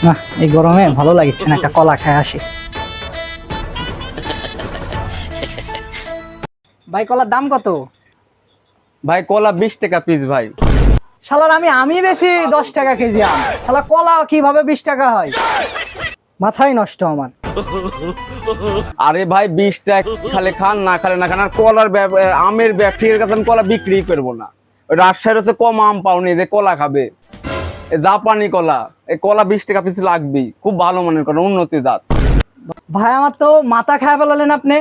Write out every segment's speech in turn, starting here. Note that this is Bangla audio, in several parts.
না, এই গরমে ভালো লাগছে না, একটা কলা খায় আসি। ভাই কলার দাম কত? ভাই কলা 20 টাকা পিস ভাই। শালার আমি বেশি 10 টাকা কেজি আম, শালা কলা কিভাবে 20 টাকা হয়? মাথাই নষ্ট আমার। আরে ভাই 20 টাকা খালে খান, না খালে না খান। আর কলার আমের ব্যবসায়ীর কাছে আমি কলা বিক্রি করবো না। ওই রাজশাহীর হচ্ছে কম আম পাওনি যে কলা খাবে। জাপানি কলা, এই কলা 20 টাকা পিস লাগবেই। খুব ভালো মানের কলা, উন্নতি জাত। ভাই আমার তো মাথা খায় ফেলালেন আপনি।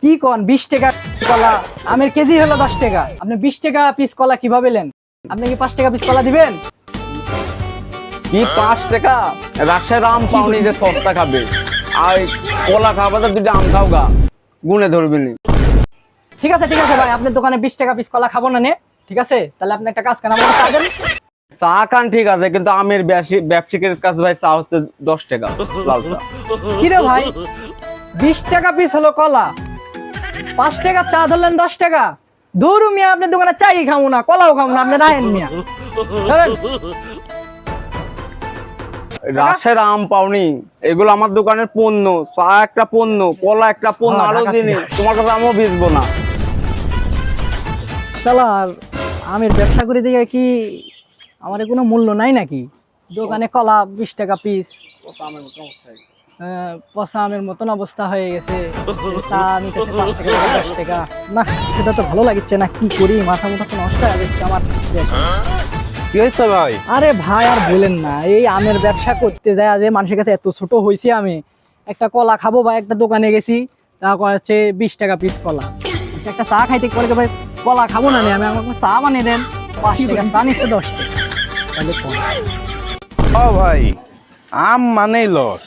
কি কন 20 টাকা কলা? আমের কেজি হলো 10 টাকা, আপনি 20 টাকা পিস কলা কিভাবে নেন? আপনি কি 5 টাকা পিস কলা দিবেন? কি 5 টাকা? রাজশাহীর আম পাওনি যে সস্তা খাবে। আর কলা খাবা তো দুটো আম খাও গা, গুনে ধরবি নি। ঠিক আছে ভাই, আপনার দোকানে 20 টাকা পিস কলা খাবো না নে। ঠিক আছে, তাহলে আপনি একটা কাজ করেন, আমার কাছে আসেন। চা খান ঠিক আছে, কিন্তু আমের ব্যবসায়ীর কাছে ভাই চা হচ্ছে 10 টাকা লাল চা। কি রে ভাই, 20 টাকা পিস হলো কলা, 5 টাকা চা ধরলেন 10 টাকা? দূর মিয়া, আপনার দোকানে চাই খাবো না, কলাও খাবো না, আপনি রাহেন মিয়া। ধরেন। রাজশাহীর আম পাওনি, এগুলো আমার দোকানের পণ্য। চা একটা পণ্য, কলা একটা পণ্য, হ্যাঁ, আরো ঢাকা জিনিস। থেকে। তোমার কাছে আমও বেচবো না। শালার আমের ব্যবসা করে দিকে কি আমার কোনো মূল্য নাই নাকি? দোকানে কলা 20 টাকা পিস, পচা আমের মতন অবস্থা হয়ে গেছে। চা নিতেছে 5 টাকা থেকে 10 টাকা। না, সেটা তো ভালো লাগছে না, কি করি, মাথা মুথা তো নষ্ট হয়ে যাচ্ছে আমার। কি হয়েছে ভাই? আরে ভাই আর বলেন না, এই আমের ব্যবসা করতে যায় যে মানুষের কাছে এত ছোট হয়েছে। আমি একটা কলা খাবো বা একটা দোকানে গেছি, তা হচ্ছে 20 টাকা পিস কলা। আচ্ছা, একটা চা খাইতে করে ভাই কলা খাবো না, আমি আমাকে চা বানিয়ে দেন। 5 টাকা চা নিচ্ছে 10 টাকা, তাহলে কোন? ও ভাই, আম মানেই লস।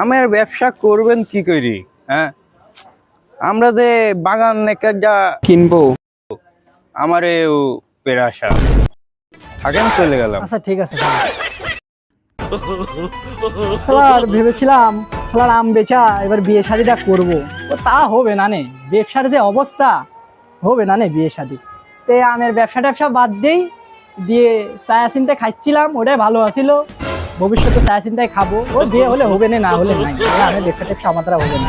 আমের ব্যবসা করবেন কি করি? হ্যাঁ, আমরা যে বাগান নেকে যা কিনবো, আমারে পেরাশা থাকেন, চলে গেলাম। আচ্ছা ঠিক আছে। শালার ভেবেছিলাম শালার আম বেচা এবার বিয়ে শাদিটা করবো, ও তা হবে না নে, ব্যবসার যে অবস্থা, হবে না নে বিয়ে শাদি। তে আমের ব্যবসা বাদ দেই, দিয়ে ছায়া চিন্তা খাচ্ছিলাম, ওটাই ভালো আছিল। ভবিষ্যতে ছায়া চিন্তায় খাবো, ও বিয়ে হলে হবে না, না হলে নাই। আমের ব্যবসা আমার দ্বারা হবে না।